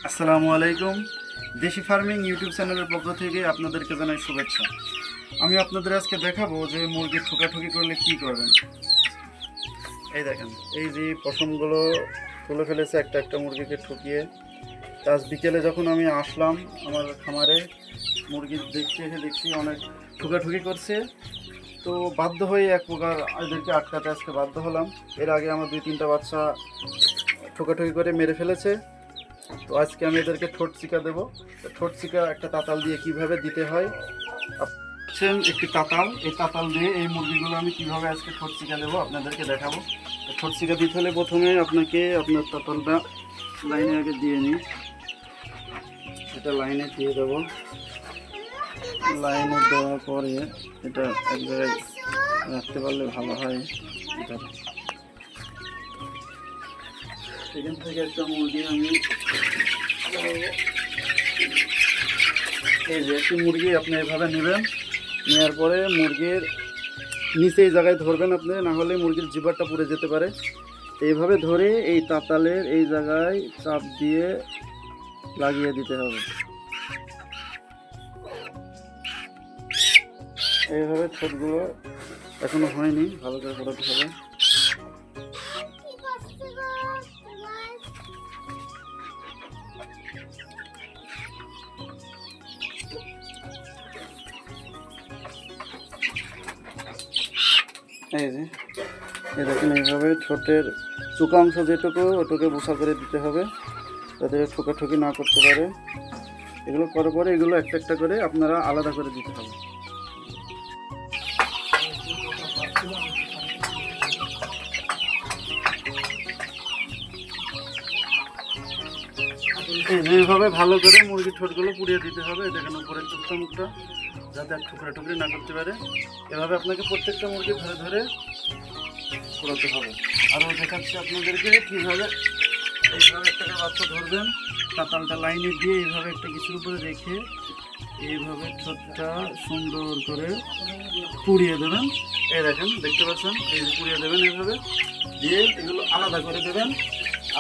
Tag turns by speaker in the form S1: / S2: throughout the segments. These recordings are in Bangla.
S1: আসসালামু আলাইকুম। দেশি ফার্মিং ইউটিউব চ্যানেলের পক্ষ থেকে আপনাদেরকে জানাই শুভেচ্ছা। আমি আপনাদের আজকে দেখাবো যে মুরগি ঠুকাঠুকি করলে কি করবেন। এই দেখেন, এই যে পশমগুলো তুলে ফেলেছে একটা একটা মুরগিকে ঠুকিয়ে। আজ বিকেলে যখন আমি আসলাম আমার খামারে, মুরগি দেখছি অনেক ঠুকাঠুকি করছে। তো বাধ্য হয়ে এক প্রকার এদেরকে আটকাতে আজকে বাধ্য হলাম। এর আগে আমার 2-3টা বাচ্চা ঠুকাঠুকি করে মেরে ফেলেছে। তো আজকে আমি এদেরকে ঠোঁট চিকা দেবো। ঠোঁট চিকা একটা তাতাল দিয়ে কিভাবে দিতে হয়, একটি তাতাল, এই তাতাল দিয়ে এই মুরগিগুলো আমি কিভাবে আজকে ঠোঁট চিকা দেবো আপনাদেরকে দেখাবো। ঠোঁট চিকা দিতে হলে প্রথমে আপনাকে আপনার তাতালটা লাইনে আগে দিয়ে নিই। এটা লাইনে দিয়ে দেবো। লাইনে দেওয়ার পরে এটা এক জায়গায় রাখতে পারলে ভালো হয়। এখান থেকে একটা মুরগি আমি এই যে একটি মুরগি আপনি এভাবে নেবেন। নেওয়ার পরে মুরগির নিচে এই জায়গায় ধরবেন আপনি, না হলে মুরগির জিহ্বাটা পুড়ে যেতে পারে। এইভাবে ধরে এই তাতালের এই জায়গায় চাপ দিয়ে লাগিয়ে দিতে হবে। এইভাবে ঠোঁটগুলো এখনো হয়নি, ভালো করে করাতে হবে। এই যে দেখেন, এইভাবে ঠোঁটের চুকা অংশ যেটুকু ওটুকে বোসা করে দিতে হবে যাতে ঠোকাঠুকি না করতে পারে। এগুলো করার পরে এগুলো একটা একটা করে আপনারা আলাদা করে দিতে হবে। এইভাবে ভালো করে মুরগির ঠোঁটগুলো পুড়িয়ে দিতে হবে। দেখেন উপরের টুকটা মুখটা যাতে আর ঠুকরা টুকরি না করতে পারে। এভাবে আপনাকে প্রত্যেকটা মুরগি ধরে ধরে পোড়াতে হবে। আরও দেখাচ্ছি আপনাদেরকে কীভাবে। এইভাবে একটা বাচ্চা ধরবেন, তাতালটা লাইনে দিয়ে এইভাবে একটা কিছুর উপরে রেখে এইভাবে ঠোঁটটা সুন্দর করে পুড়িয়ে দেবেন। এই দেখেন, দেখতে পাচ্ছেন, এই যে পুড়িয়ে দেবেন এইভাবে দিয়ে এগুলো আলাদা করে দেবেন।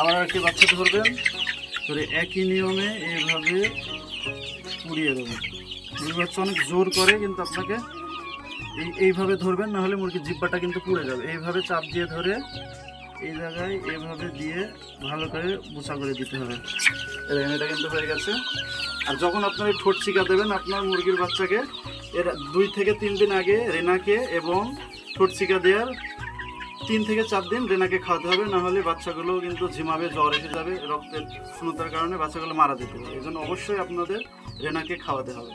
S1: আবার একটি বাচ্চা ধরবেন, ধরে একই নিয়মে এইভাবে পুড়িয়ে দেবেন। মুরগি বাচ্চা অনেক জোর করে, কিন্তু আপনাকে এইভাবে ধরবেন, না হলে মুরগির জিহ্বাটা কিন্তু পুড়ে যাবে। এইভাবে চাপ দিয়ে ধরে এই জায়গায় এইভাবে দিয়ে ভালো করে বোসা করে দিতে হবে। এটা কিন্তু হয়ে গেছে। আর যখন আপনার ঠোঁট চিকা দেবেন আপনার মুরগির বাচ্চাকে, এর 2 থেকে 3 দিন আগে রেনাকে এবং ঠোঁট চিকা দেওয়ার 3 থেকে 4 দিন রেনাকে খাওয়াতে হবে, না হলে বাচ্চাগুলো কিন্তু ঝিমাবে, জ্বর এসে যাবে, রক্তের শূন্যতার কারণে বাচ্চাগুলো মারা যেতে পারে। এই জন্য অবশ্যই আপনাদের রেনাকে খাওয়াতে হবে।